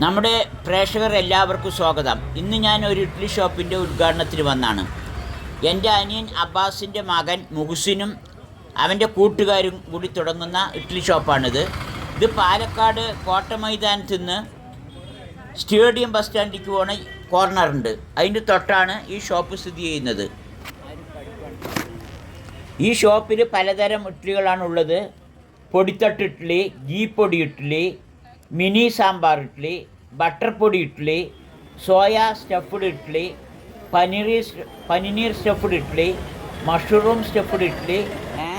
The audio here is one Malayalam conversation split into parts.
നമ്മുടെ പ്രേക്ഷകർ എല്ലാവർക്കും സ്വാഗതം. ഇന്ന് ഞാൻ ഒരു ഇഡ്ഡലി ഷോപ്പിൻ്റെ ഉദ്ഘാടനത്തിന് വന്നാണ്. എൻ്റെ അനിയൻ അബ്ബാസിൻ്റെ മകൻ മുഹസിനും അവൻ്റെ കൂട്ടുകാരും കൂടി തുടങ്ങുന്ന ഇഡ്ഡലി ഷോപ്പാണിത്. ഇത് പാലക്കാട് കോട്ട മൈതാനത്ത് നിന്ന് സ്റ്റേഡിയം ബസ് സ്റ്റാൻഡിലേക്ക് പോണ കോർണറുണ്ട്, അതിൻ്റെ തൊട്ടാണ് ഈ ഷോപ്പ് സ്ഥിതി ചെയ്യുന്നത്. ഈ ഷോപ്പിൽ പലതരം ഇഡ്ഡലികളാണ് ഉള്ളത്. പൊടിത്തട്ട് ഇഡ്ഡലി, ഗീ പൊടി ഇഡ്ഡലി, മിനി സാമ്പാർ ഇഡ്ഡലി, ബട്ടർ പൊടി idli, soya stuffed idli, paneer stuffed idli, mushroom stuffed idli,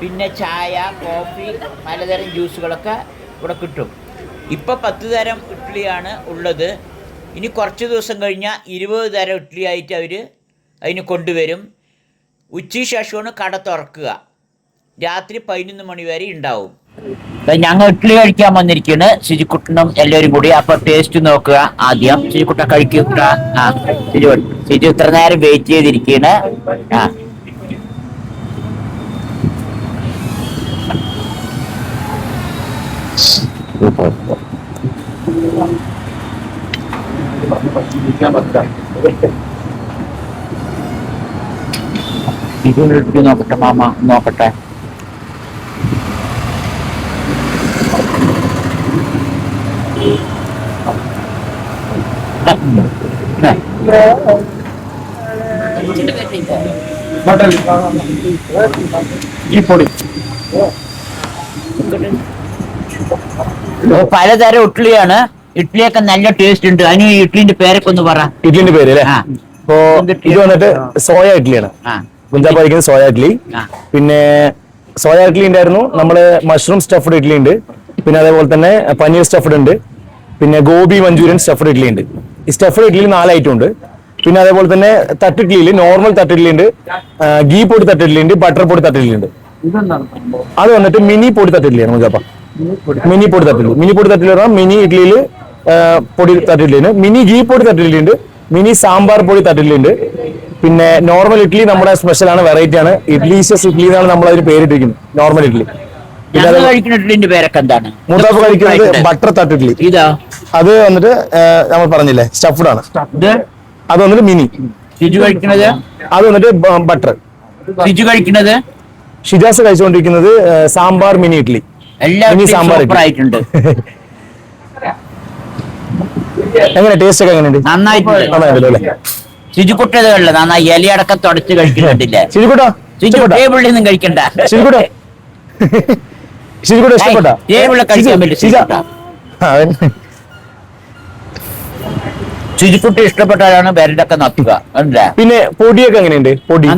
പിന്നെ ചായ, കോഫി, പലതരം ജ്യൂസുകളൊക്കെ ഇവിടെ കിട്ടും. ഇപ്പോൾ 10 തരം ഇഡ്ഡലിയാണ് ഉള്ളത്. ഇനി കുറച്ച് ദിവസം കഴിഞ്ഞാൽ 20 തരം ഇഡ്ഡലി ആയിട്ട് അവർ അതിന് കൊണ്ടുവരും. ഉച്ചയ്ക്ക് ശേഷമാണ് കട തുറക്കുക. രാത്രി 11 മണി വരെ ഉണ്ടാവും. ഞങ്ങൾ ഇഡ്ഡലി കഴിക്കാൻ വന്നിരിക്കുകയാണ്, സിജുക്കുട്ടനും എല്ലാവരും കൂടി. അപ്പൊ ടേസ്റ്റ് നോക്കുക ആദ്യം. സിജുക്കുട്ട കഴിക്കുക. ആ സിജു ഇത്ര നേരം വെയിറ്റ് ചെയ്തിരിക്കുകയാണ്. ആ സിജു നോക്കട്ടെ മാമ, നോക്കട്ടെ. പലതരം ഇഡ്ഡലിയാണ്. ഇഡ്ഡലിയൊക്കെ നല്ല ടേസ്റ്റ് ഉണ്ട്. അതിന് ഇഡ്ഡലിന്റെ പേരൊക്കെ ഒന്ന് പറ. ഇഡ്ലിന്റെ പേര് അല്ലേ? ഇപ്പോ ഇത് വന്നിട്ട് സോയ ഇഡ്ലിയാണ്. കുഞ്ചാപ്പ് കഴിക്കുന്നത് സോയ ഇഡ്ലി. പിന്നെ സോയ ഇഡ്ലി ഉണ്ടായിരുന്നു, നമ്മള് മഷ്റൂം സ്റ്റഫ്ഡ് ഇഡ്ലി ഉണ്ട്, പിന്നെ അതേപോലെ തന്നെ പനീർ സ്റ്റഫ്ഡ് ഉണ്ട്, പിന്നെ ഗോബി മഞ്ചൂരിയൻ സ്റ്റഫ്ഡ് ഇഡ്ലി ഉണ്ട്. ഈ സ്റ്റഫ്ഡ് ഇഡ്ലി 4 ഐറ്റം ഉണ്ട്. പിന്നെ അതേപോലെ തന്നെ തട്ടിഡ്ലിയിൽ നോർമൽ തട്ടിഡ്ലി ഉണ്ട്, ഗീ പൊടി തട്ടിഡ്ലി ഉണ്ട്, ബട്ടർ പൊടി തട്ടിഡ്ലി ഉണ്ട്. അത് വന്നിട്ട് മിനി പൊടി തട്ടിഡ്ലിയാണ് മുജാപ്പ. മിനി പൊടി തട്ടിഡ്ലി, മിനി പൊടി തട്ടിഡ്ലി പറഞ്ഞാൽ മിനി ഇഡ്ലിയിൽ പൊടി തട്ടിഡ്ലി ഉണ്ട്, മിനി ഗീ പൊടി തട്ടിഡ്ലി ഉണ്ട്, മിനി സാമ്പാർ പൊടി തട്ടിഡ്ലി ഉണ്ട്. പിന്നെ നോർമൽ ഇഡ്ലി നമ്മുടെ സ്പെഷ്യൽ ആണ്, വെറൈറ്റി ആണ്. ഇഡ്ലീഷ്യസ് ഇഡ്ലി എന്നാണ് നമ്മൾ അതിന് പേരിട്ടിരിക്കുന്നത്, നോർമൽ ഇഡ്ലി. മുജാപ്പ കഴിക്കുന്നത് ബട്ടർ തട്ടിഡ്ലി. അത് വന്നിട്ട് നമ്മൾ പറഞ്ഞില്ലേ സ്റ്റഫ്ഡ് ആണ്. അത് വന്നിട്ട് മിനി. അത് വന്നിട്ട് ബട്ടർ. ഷിജാസ് കഴിച്ചുകൊണ്ടിരിക്കുന്നത് സാമ്പാർ മിനി ഇഡ്ലി. മിനി സാമ്പാർ ആയിട്ടുണ്ട്. എങ്ങനെ ടേസ്റ്റ് ഒക്കെ എങ്ങനെയുണ്ട്? നന്നായിട്ടുണ്ടല്ലോ അല്ലേ? ശുചിക്കുട്ടതല്ല, നന്നായി ഇലയടക്കം തുടച്ച് കഴിക്കുന്നുണ്ടില്ലേ? ശുചിക്കുട്ടൊന്നും കഴിക്കണ്ട. ശുചിക്കുട്ട ശുചിക്കുട്ട ഇഷ്ടപ്പെട്ട ശുചിക്കുട്ടി ഇഷ്ടപ്പെട്ടാലാണ് ബെരടൊക്കെ നക്കുക. പിന്നെ പൊടിയൊക്കെ എങ്ങനെയുണ്ട്? പൊടിയൊക്കെ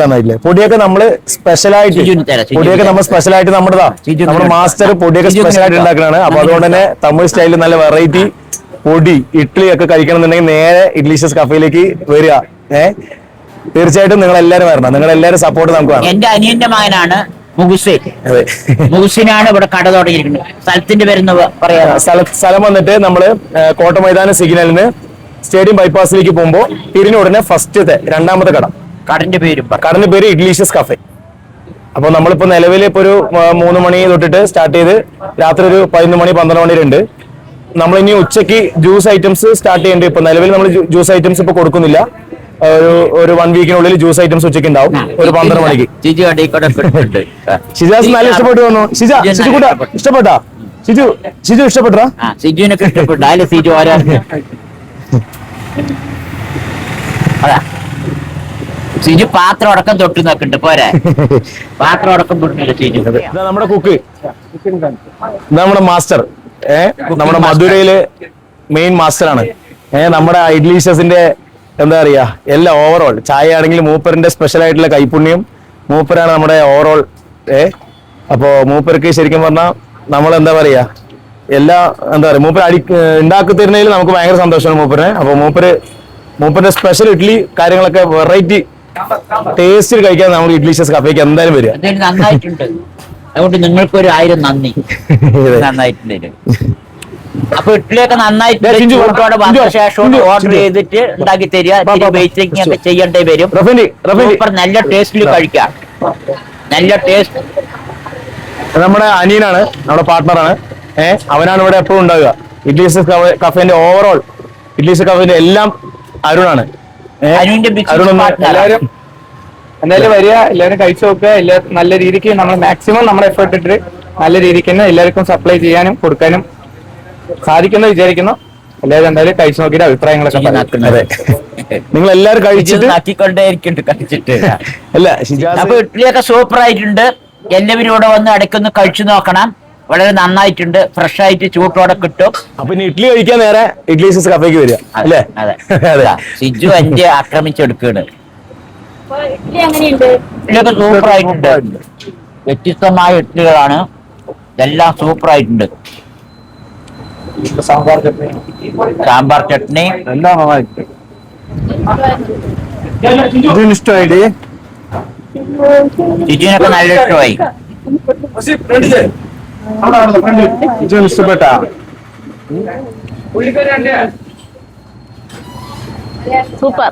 നന്നായില്ലേ? പൊടിയൊക്കെ നമ്മള് സ്പെഷ്യലായിട്ട് പൊടിയൊക്കെ നമ്മൾ സ്പെഷ്യലായിട്ട് നമ്മുടെ മാസ്റ്റർ പൊടിയൊക്കെ സ്പെഷ്യലായിട്ട് ഉണ്ടാക്കണാണ്. അപ്പൊ അതുകൊണ്ട് തന്നെ തമിഴ് സ്റ്റൈലിൽ നല്ല വെറൈറ്റി പൊടി ഇഡ്ഡലി ഒക്കെ കഴിക്കണം എന്നുണ്ടെങ്കിൽ നേരെ ഇഡ്ലീഷ്യസ് കഫേയിലേക്ക് വരിക. തീർച്ചയായിട്ടും നിങ്ങൾ എല്ലാവരും വരണം. നിങ്ങൾ എല്ലാവരും സപ്പോർട്ട് നമുക്ക് വേണം. എന്റെ അനിയന്റെ മകനാണ് മുഹസിനാണ് ഇവിടെ കട തുടങ്ങിയിരിക്കുന്നത്. സ്ഥലത്തിന്റെ പേരെന്ന് പറയാ? സ്ഥലം വന്നിട്ട് നമ്മള് കോട്ട മൈതാന സിഗ്നലിന് സ്റ്റേഡിയം ബൈപ്പാസിലേക്ക് പോകുമ്പോ തിരിഞ്ഞ ഉടനെ ഫസ്റ്റത്തെ 2ാമത്തെ കടന്റെ പേര് ഇഡ്ലീഷ്യസ് കഫേ. അപ്പൊ നമ്മളിപ്പോ നിലവിൽ ഇപ്പൊ ഒരു 3 മണി തൊട്ടിട്ട് സ്റ്റാർട്ട് ചെയ്ത് രാത്രി ഒരു 11 മണി 12 മണി വരെ ഉണ്ട്. നമ്മളിനി ഉച്ചയ്ക്ക് ജ്യൂസ് ഐറ്റംസ് സ്റ്റാർട്ട് ചെയ്യേണ്ടത്. ഇപ്പൊ നിലവിൽ നമ്മൾ ജ്യൂസ് ഐറ്റംസ് ഇപ്പൊ കൊടുക്കുന്നില്ല. ഒരു 1 വീക്കിനുള്ളിൽ ജ്യൂസ് ഐറ്റംസ് ഉച്ചയ്ക്ക് ഉണ്ടാവും ഒരു 12 മണിക്ക്. ഷിജാസ് നല്ല ഇഷ്ടപ്പെട്ടു വന്നു. ഷിജു കൂട്ടാ ഇഷ്ടപ്പെട്ടാ? ഷിജു ഇഷ്ടപ്പെട്ടാ? ഷിജുവിനൊക്കെ ഇഷ്ടപ്പെട്ടു. അതിൽ ഷിജു ആരാ? ഷിജു പാത്രം അടക്കം തൊട്ട് നോക്കുന്നുണ്ട്. പോരെ, പാത്രം അടക്കം തൊട്ടില്ല ഷിജു. നമ്മുടെ കുക്ക്, നമ്മുടെ മാസ്റ്റർ, നമ്മുടെ മധുരയിലെ മെയിൻ മാസ്റ്ററാണ്. നമ്മുടെ ഇഡ്ലീഷ്യസിന്റെ എന്താ പറയാ എല്ലാം ഓവറോൾ. ചായ ആണെങ്കിൽ മൂപ്പറിന്റെ സ്പെഷ്യൽ ആയിട്ടുള്ള കൈപുണ്യം, മൂപ്പരാണ് നമ്മുടെ ഓവറോൾ. അപ്പോ മൂപ്പർക്ക് ശരിക്കും പറഞ്ഞാൽ നമ്മൾ എന്താ പറയാ എല്ലാ എന്താ പറയാ മൂപ്പർ ഉണ്ടാക്കി തരുന്നതിൽ നമുക്ക് ഭയങ്കര സന്തോഷമാണ് മൂപ്പറിനെ. അപ്പൊ മൂപ്പറിന്റെ സ്പെഷ്യൽ ഇഡ്ഡലി കാര്യങ്ങളൊക്കെ വെറൈറ്റി ടേസ്റ്റിൽ കഴിക്കാൻ നമുക്ക് ഇഡ്ലീഷ്യസ് കഫേക്ക് എന്തായാലും വരിക. നന്നായിട്ടുണ്ട്. അതുകൊണ്ട് നിങ്ങൾക്ക് ഒരു 1000 നന്ദി. നന്നായിട്ടുണ്ട്. അപ്പൊ ഇഡ്ഡലിയൊക്കെ നന്നായിട്ട് ശേഷം ഓർഡർ ചെയ്തിട്ട് ഉണ്ടാക്കി തരിക. വെയിറ്റിംഗ് ഒക്കെ ചെയ്യേണ്ടി വരും. നല്ല ടേസ്റ്റിൽ കഴിക്കാം. നല്ല ടേസ്റ്റ്. നമ്മുടെ അനിയനാണ്, നമ്മുടെ പാർട്ട്ണറാണ്. അവനാണ് ഇവിടെ എപ്പോഴും ഉണ്ടാവുക. ഇഡ്ലീസ് കഫേന്റെ ഓവറോൾ ഇഡ്ലീസ് കഫേന്റെ എല്ലാം അരുണാണ്. അനുവിന്റെ അരുൺ ബിസിനസ് പാർട്ട്ണർ. എല്ലാവരും എന്തായാലും വരിക, എല്ലാവരും കഴിച്ചു നോക്കുക. നല്ല രീതിക്ക് നമ്മൾ മാക്സിമം നമ്മൾ എഫേർട്ട് ഇട്ടിട്ട് നല്ല രീതിക്ക് തന്നെ എല്ലാവർക്കും സപ്ലൈ ചെയ്യാനും കൊടുക്കാനും സാധിക്കുന്നു വിചാരിക്കുന്നു. എല്ലാവരും എന്തായാലും കഴിച്ചു നോക്കിയിട്ട് അഭിപ്രായങ്ങളൊക്കെ പറയും. അതെ, നിങ്ങൾ എല്ലാവരും കഴിച്ചിട്ട് നാട്ടിക്കൊണ്ടേയിരിക്കുന്നുണ്ട് കഴിച്ചിട്ട്. അല്ല ഷിജാസ് അപ്പൊ ഇഡ്ഡലിയൊക്കെ സൂപ്പർ ആയിട്ടുണ്ട്. എല്ലാവരും ഇവിടെ വന്ന് ഇടയ്ക്കൊന്ന് കഴിച്ചു നോക്കണം. വളരെ നന്നായിട്ടുണ്ട്. ഫ്രഷ് ആയിട്ട് ചൂട്ടോടെ കിട്ടും. അപ്പൊ ഇനി ഇഡ്ഡലി കഴിക്കാൻ നേരെ ഇഡ്ലീസ് കഫേക്ക് വരിക അല്ലേ? അതെ അതെ. സിജു എന്റെ ആക്രമിച്ചെടുക്കുകയാണ്. ഇഡ്ഡലിയൊക്കെ സൂപ്പർ ആയിട്ടുണ്ട്. വ്യത്യസ്തമായ ഇഡ്ഡലികളാണ്. എല്ലാം സൂപ്പർ ആയിട്ടുണ്ട്. സാമ്പാർ ചട്നി സാമ്പാർ ചട്നി എല്ലാം നന്നായിട്ട് ഇഷ്ടമായിട്ട് സിജുവിനൊക്കെ നല്ല ഇഷ്ടമായി. ഇഷ്ടപ്പെട്ട സൂപ്പർ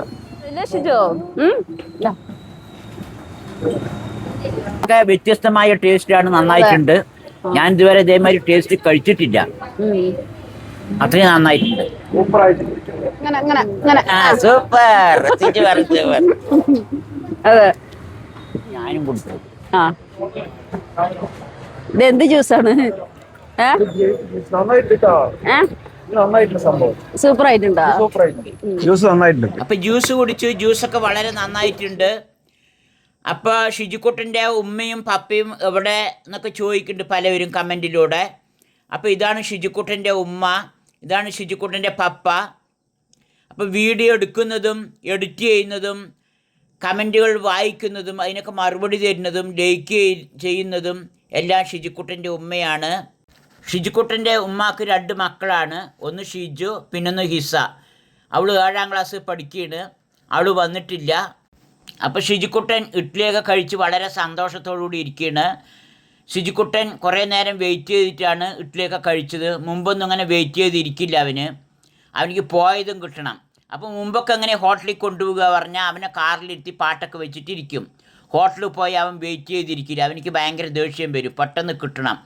ഷിജോ. ഒക്കെ വ്യത്യസ്തമായ ടേസ്റ്റാണ്. നന്നായിട്ടുണ്ട്. ഞാൻ ഇതുവരെ ഇതേമാതിരി ടേസ്റ്റ് കഴിച്ചിട്ടില്ല. അത്രയും നന്നായിട്ടുണ്ട്. അങ്ങനെ അങ്ങനെ അങ്ങനെ സൂപ്പർ. സിജു പറഞ്ഞു സൂപ്പർ. അതെ. ഞാനും കൊടുത്തു. ആ ഇതെന്ത് ജ്യൂസാണ്? സൂപ്പർ ആയിട്ടുണ്ടോ? ജ്യൂസ് നന്നായിട്ടുണ്ട്. അപ്പൊ ജ്യൂസ് കുടിച്ചു. ജ്യൂസൊക്കെ വളരെ നന്നായിട്ടുണ്ട്. അപ്പോൾ ഷിജുക്കുട്ടൻ്റെ ഉമ്മയും പപ്പയും എവിടെ എന്നൊക്കെ ചോദിക്കുന്നുണ്ട് പലവരും കമൻറ്റിലൂടെ. അപ്പോൾ ഇതാണ് ഷിജുക്കുട്ടൻ്റെ ഉമ്മ, ഇതാണ് ഷിജുക്കുട്ടൻ്റെ പപ്പ. അപ്പോൾ വീഡിയോ എടുക്കുന്നതും എഡിറ്റ് ചെയ്യുന്നതും കമൻറ്റുകൾ വായിക്കുന്നതും അതിനൊക്കെ മറുപടി തരുന്നതും ലൈക്ക് ചെയ്യുന്നതും എല്ലാം ഷിജുക്കുട്ടൻ്റെ ഉമ്മയാണ്. ഷിജുക്കുട്ടൻ്റെ ഉമ്മാക്ക് 2 മക്കളാണ്. ഒന്ന് ഷിജു, പിന്നൊന്ന് ഹിസ. അവൾ 7ാം ക്ലാസ് പഠിക്കുകയാണ്. അവൾ വന്നിട്ടില്ല. അപ്പോൾ ഷിജുക്കുട്ടൻ ഇഡ്ഡലിയൊക്കെ കഴിച്ച് വളരെ സന്തോഷത്തോടുകൂടി ഇരിക്കുകയാണ്. ഷിജുക്കുട്ടൻ കുറേ നേരം വെയിറ്റ് ചെയ്തിട്ടാണ് ഇഡ്ഡലിയൊക്കെ കഴിച്ചത്. മുമ്പൊന്നും അങ്ങനെ വെയിറ്റ് ചെയ്തിരിക്കില്ല അവനിക്ക് പോയതും കിട്ടണം. അപ്പോൾ മുമ്പൊക്കെ അങ്ങനെ ഹോട്ടലിൽ കൊണ്ടുപോകുക പറഞ്ഞാൽ അവനെ കാറിലിരുത്തി പാട്ടൊക്കെ വെച്ചിട്ടിരിക്കും. ഹോട്ടലിൽ പോയി അവൻ വെയിറ്റ് ചെയ്തിരിക്കില്ല. അവനിക്ക് ഭയങ്കര ദേഷ്യം വരും, പെട്ടെന്ന് കിട്ടണം.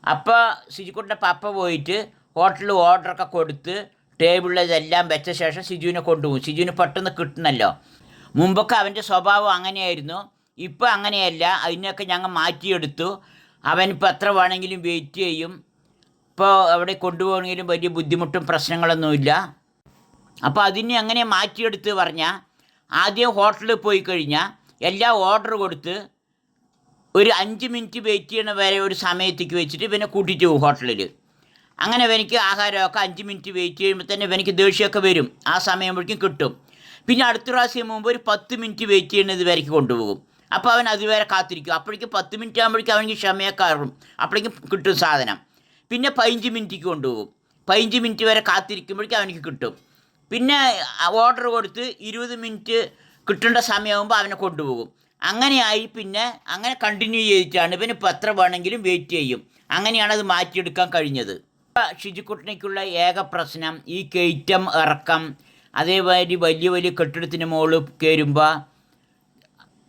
അപ്പോൾ ഷിജുക്കുട്ടൻ്റെ പപ്പ പോയിട്ട് ഹോട്ടലിൽ ഓർഡറൊക്കെ കൊടുത്ത് ടേബിളിലെല്ലാം വെച്ച ശേഷം ഷിജുവിനെ കൊണ്ടുപോകും. ഷിജുവിന് പെട്ടെന്ന് കിട്ടണമല്ലോ. മുമ്പൊക്കെ അവൻ്റെ സ്വഭാവം അങ്ങനെയായിരുന്നു. ഇപ്പോൾ അങ്ങനെയല്ല. അതിനൊക്കെ ഞങ്ങൾ മാറ്റിയെടുത്തു. അവനിപ്പോൾ എത്ര വേണമെങ്കിലും വെയിറ്റ് ചെയ്യും. ഇപ്പോൾ അവിടെ കൊണ്ടുപോകണമെങ്കിലും വലിയ ബുദ്ധിമുട്ടും പ്രശ്നങ്ങളൊന്നുമില്ല. അപ്പോൾ അതിനെ അങ്ങനെ മാറ്റിയെടുത്ത് പറഞ്ഞാൽ ആദ്യം ഹോട്ടലിൽ പോയി കഴിഞ്ഞാൽ എല്ലാ ഓർഡർ കൊടുത്ത് ഒരു 5 മിനിറ്റ് വെയിറ്റ് ചെയ്യണ വരെ ഒരു സമയത്തേക്ക് വെച്ചിട്ട് പിന്നെ കൂട്ടിയിട്ട് പോകും ഹോട്ടലിൽ. അങ്ങനെ എനിക്ക് ആഹാരമൊക്കെ 5 മിനിറ്റ് വെയിറ്റ് ചെയ്യുമ്പോൾ തന്നെ എനിക്ക് ദേഷ്യമൊക്കെ വരും. ആ സമയമ്പോഴേക്കും കിട്ടും. പിന്നെ അടുത്ത പ്രാവശ്യം മുമ്പ് ഒരു 10 മിനിറ്റ് വെയിറ്റ് ചെയ്യുന്നത് വരയ്ക്ക് കൊണ്ടുപോകും. അപ്പോൾ അവൻ അതുവരെ കാത്തിരിക്കും. അപ്പോഴേക്കും 10 മിനിറ്റ് ആകുമ്പോഴേക്കും അവനിക്ക് ക്ഷമയൊക്കെ കയറും. അപ്പോഴേക്കും കിട്ടും സാധനം. പിന്നെ 15 മിനിറ്റിക്ക് കൊണ്ടുപോകും. 15 മിനിറ്റ് വരെ കാത്തിരിക്കുമ്പോഴേക്കും അവനിക്ക് കിട്ടും. പിന്നെ ഓർഡർ കൊടുത്ത് 20 മിനിറ്റ് കിട്ടേണ്ട സമയമാകുമ്പോൾ അവനെ കൊണ്ടുപോകും. അങ്ങനെയായി. പിന്നെ അങ്ങനെ കണ്ടിന്യൂ ചെയ്തിട്ടാണ് ഇവന് ഇപ്പോൾ എത്ര വേണമെങ്കിലും വെയിറ്റ് ചെയ്യും. അങ്ങനെയാണ് അത് മാറ്റിയെടുക്കാൻ കഴിഞ്ഞത്. ഷിജുക്കുട്ടനേക്കുള്ള ഏക പ്രശ്നം ഈ കയറ്റം ഇറക്കം. അതേമാതിരി വലിയ വലിയ കെട്ടിടത്തിന് മുകളിൽ കയറുമ്പോൾ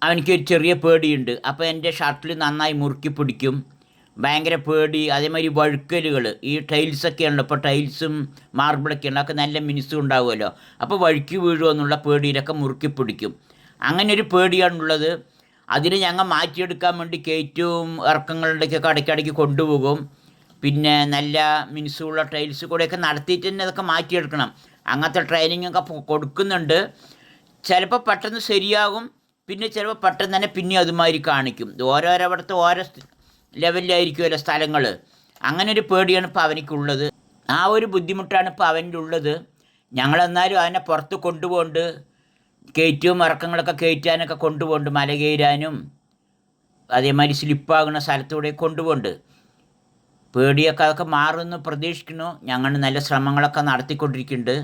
അവനിക്കൊരു ചെറിയ പേടിയുണ്ട്. അപ്പോൾ എൻ്റെ ഷർട്ടിൽ നന്നായി മുറുക്കി പിടിക്കും. ഭയങ്കര പേടി. അതേമാതിരി വഴുക്കലുകൾ, ഈ ടൈൽസൊക്കെയാണല്ലോ, ഇപ്പോൾ ടൈൽസും മാർബിളൊക്കെയാണ്, അതൊക്കെ നല്ല മിനുസും ഉണ്ടാവുമല്ലോ. അപ്പോൾ വഴുക്കി വീഴുമോ എന്നുള്ള പേടിയിലൊക്കെ മുറുക്കി പിടിക്കും. അങ്ങനെ ഒരു പേടിയാണുള്ളത്. അതിന് ഞങ്ങൾ മാറ്റിയെടുക്കാൻ വേണ്ടി കയറ്റവും ഇറക്കങ്ങളുടെയൊക്കെ ഇടയ്ക്കിടയ്ക്ക് കൊണ്ടുപോകും. പിന്നെ നല്ല മിനുസുള്ള ടൈൽസ് കൂടെയൊക്കെ നടത്തിയിട്ട് തന്നെ അതൊക്കെ മാറ്റിയെടുക്കണം. അങ്ങനത്തെ ട്രെയിനിങ്ങൊക്കെ കൊടുക്കുന്നുണ്ട്. ചിലപ്പോൾ പെട്ടെന്ന് ശരിയാകും. പിന്നെ ചിലപ്പോൾ പെട്ടെന്ന് തന്നെ പിന്നെ അതുമാതിരി കാണിക്കും. ഓരോരവിടുത്തെ ഓരോ ലെവലിലായിരിക്കുമല്ലോ സ്ഥലങ്ങൾ. അങ്ങനെ ഒരു പേടിയാണ് ഇപ്പോൾ അവനിക്കുള്ളത്. ആ ഒരു ബുദ്ധിമുട്ടാണ് ഇപ്പോൾ അവൻ്റെ ഉള്ളത്. ഞങ്ങളെന്നാലും അവനെ പുറത്ത് കൊണ്ടുപോകുന്നുണ്ട്. കയറ്റവും ഇറക്കങ്ങളൊക്കെ കയറ്റാനൊക്കെ കൊണ്ടുപോകുന്നുണ്ട്. മല കയറാനും അതേമാതിരി സ്ലിപ്പാകുന്ന സ്ഥലത്തൂടെ കൊണ്ടുപോകുന്നുണ്ട്. പേടിയൊക്കെ അതൊക്കെ മാറുമെന്ന് പ്രതീക്ഷിക്കുന്നു. ഞങ്ങൾ നല്ല ശ്രമങ്ങളൊക്കെ നടത്തിക്കൊണ്ടിരിക്കുന്നുണ്ട്.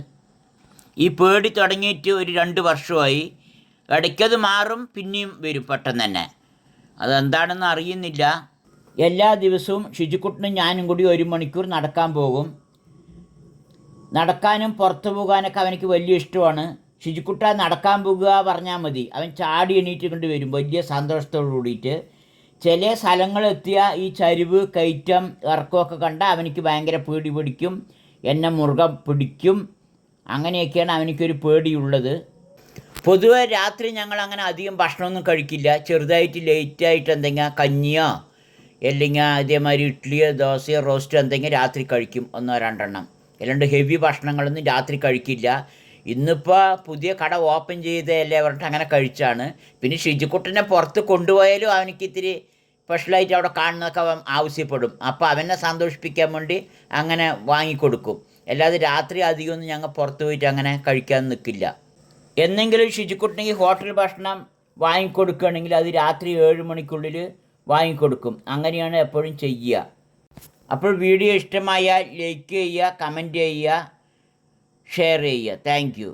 ഈ പേടി തുടങ്ങിയിട്ട് ഒരു 2 വർഷമായി. ഇടയ്ക്കത് മാറും, പിന്നെയും വരും പെട്ടെന്ന് തന്നെ. അതെന്താണെന്ന് അറിയുന്നില്ല. എല്ലാ ദിവസവും ഷിജുക്കുട്ടനും ഞാനും കൂടി 1 മണിക്കൂർ നടക്കാൻ പോകും. നടക്കാനും പുറത്തു പോകാനൊക്കെ അവനക്ക് വലിയ ഇഷ്ടമാണ്. ഷിജുക്കുട്ട നടക്കാൻ പോകുക പറഞ്ഞാൽ മതി, അവൻ ചാടി എണീറ്റ് കൊണ്ട് വരും വലിയ സന്തോഷത്തോടു കൂടിയിട്ട്. ചില സ്ഥലങ്ങളെത്തിയ ഈ ചരിവ് കയറ്റം ഇറക്കമൊക്കെ കണ്ടാൽ അവനിക്ക് ഭയങ്കര പേടി പിടിക്കും. എന്നെ മുറുകെ പിടിക്കും. അങ്ങനെയൊക്കെയാണ് അവനിക്കൊരു പേടിയുള്ളത്. പൊതുവെ രാത്രി ഞങ്ങൾ അങ്ങനെ അധികം ഭക്ഷണമൊന്നും കഴിക്കില്ല. ചെറുതായിട്ട് ലേറ്റായിട്ട് എന്തെങ്കിലും കഞ്ഞിയോ അല്ലെങ്കിൽ അതേമാതിരി ഇഡ്ഡലിയോ ദോശയോ റോസ്റ്റോ എന്തെങ്കിലും രാത്രി കഴിക്കും, 1-2 അല്ലാണ്ട് ഹെവി ഭക്ഷണങ്ങളൊന്നും രാത്രി കഴിക്കില്ല. ഇന്നിപ്പോൾ പുതിയ കട ഓപ്പൺ ചെയ്തതല്ലേ പറഞ്ഞിട്ട് അങ്ങനെ കഴിച്ചാണ്. പിന്നെ ഷിജുക്കുട്ടനെ പുറത്ത് കൊണ്ടുപോയാലും അവനിക്ക് ഇത്തിരി സ്പെഷ്യലായിട്ട് അവിടെ കാണുന്നതൊക്കെ അവൻ ആവശ്യപ്പെടും. അപ്പോൾ അവനെ സന്തോഷിപ്പിക്കാൻ വേണ്ടി അങ്ങനെ വാങ്ങിക്കൊടുക്കും. അല്ലാതെ രാത്രി അധികമൊന്നും ഞങ്ങൾ പുറത്ത് പോയിട്ട് അങ്ങനെ കഴിക്കാൻ നിൽക്കില്ല. എന്നെങ്കിലും ഷിജുക്കുട്ടനെങ്കിൽ ഹോട്ടൽ ഭക്ഷണം വാങ്ങിക്കൊടുക്കുകയാണെങ്കിൽ അത് രാത്രി 7 മണിക്കുള്ളിൽ വാങ്ങിക്കൊടുക്കും. അങ്ങനെയാണ് എപ്പോഴും ചെയ്യുക. അപ്പോൾ വീഡിയോ ഇഷ്ടമായാൽ ലൈക്ക് ചെയ്യുക, കമൻറ്റ് ചെയ്യുക, ഷെയർ ചെയ്യുക. Thank you.